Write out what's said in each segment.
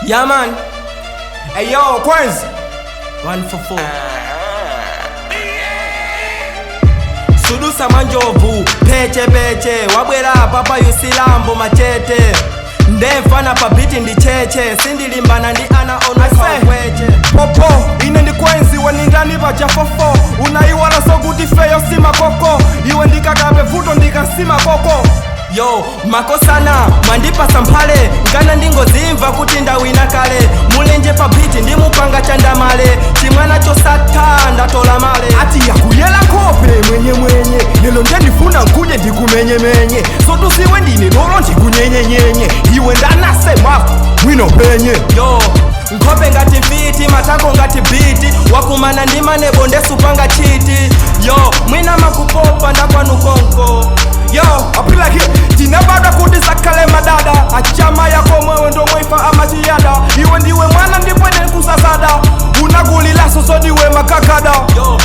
Yeah, man. Hey, yo, Kwenz. 1 for 4. Sudusa manjovu, peche peche. Wabwera papa yusilambo machete. Ndemfana pabiti ndi cheche. Sindilimbana ndi ana ono kweche. Popo, ine ndi Kwenz wanindani baja fofo. Unaiwala so kuti feyo sima koko. Iwe ndikakabe vuto ndikasima koko. Yo, makosana, mwandipasa mphale. Ngana ndingozimva kuti ndawina kale. Mulenje pabiti ndi mupanga chandamale. Chimwana chosata ndatola male. Ati yakuyela kope mwenye. Lelo ndifuna nkuje ndikumenye. Sotusiwe ndine dolo ndikunyenye. Iwe ndanasema mwino penye. Yo, nkhope ngati mfiti, matako ngati biti. Wakumana ndi manebo ndesupanga chiti. Yo, mwina makupopa ndakwanu konko. Yo, apilaki, tinabada kuti zakale madada. Achama yako mwewe ndo mwifa amachiyada. Iwe ndiwe mwana ndipwene kusasada. Unagulila sosodiwe makakada. Yo,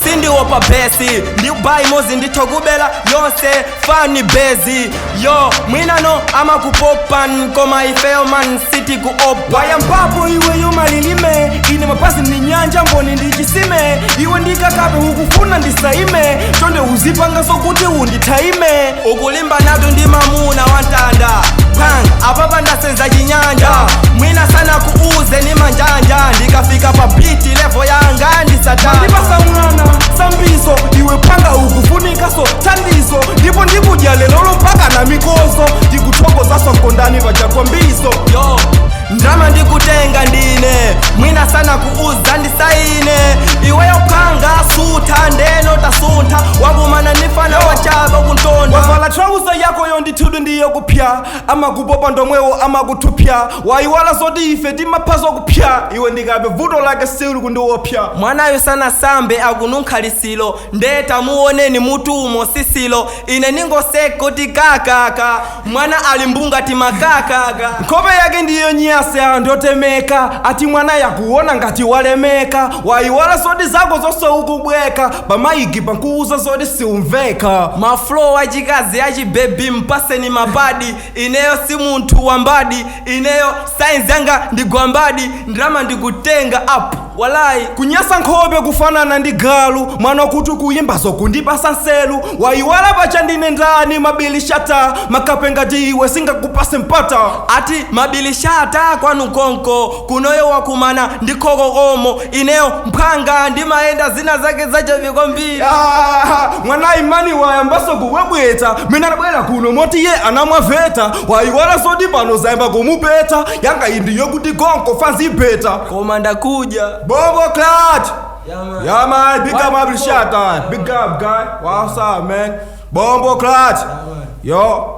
sindiwo pa besi. Ndi ubayi mozi nditogubela yonse fani bezi. Yo, mwinano amakupopa nkoma ifeyo man city kuopa. Waya mpapo iwe yo malilime. Ine mapasi ni nyanja mboni ndichisime. Iwe ndikakabe hukufuna ndisaime. Chonde uzipanga so kuti unditaime. Ukulimba nadu ndi mamuna wantanda. Pang, apapa ndasenza chinyanja. Mwina sana kuuze ni manjanja. Ndikafika pa biti levo yanga ndisatana. Ndipasa mwana, sambiso. Iwe panga ukufunika so tandiso. Ndipo jale lolo mpaka na mikoso. Ndikutoko zaso mkondani vajakwa mbiso. Yo, ndrama ndikutenga ndine. Mwina sana kuuza ndisaine. Iweyo panga suta ndeno tasunta. Wakumana nifana wachaba kuntonda. Wavala trauza yako yo nditudu ndiyo kupya. Ama kupopa ndomwewo ama kutupya. Waiwala zodi ife di mapazo kupya. Iwe ndikabe vuto like silu kundiwopya. Mwanayo sana sambe agununkalisilo. Ndeta muoneni mutumo sisilo. Ine ningo seko tikakaka. Mwana alimbunga timakakaka. Nkope yake ndiyo nyase andotemeka. Ati mwana yakuona ngati walemeka. Waiwala zodi zako zoso ukubweka. Bamaigi pankuuza zodi siumveka. Maflow wajikazi aji baby mpase ni mabadi. Ineyo si muntu wambadi. Ineyo signs yanga ndigwambadi. Ndrama ndikutenga up walai. Kunyasa nkhobe kufanana ndi galu. Mwana kuti kuyimba zokundipasa nselu. Waiwala bacha ndine ndani mabili shata. Makapenga diwe singa kupase mpata. Ati mabili shata kwanu konko. Kunoyo wakumana ndikokokomo. Ineyo mpanga ndi maenda zina zake zacha vikombi. Mwana imani wayambaso kuwebweta. Mina nabwela kuno moti ye anamwaveta. Waiwala zodi pano zaimba kumupeta. Yanga indiyo kuti gonko fanzi beta. Komanda kuja. Bombo clutch. Yeah man, big up my shot. Big up guy. What's up man? Bombo clutch. Yo.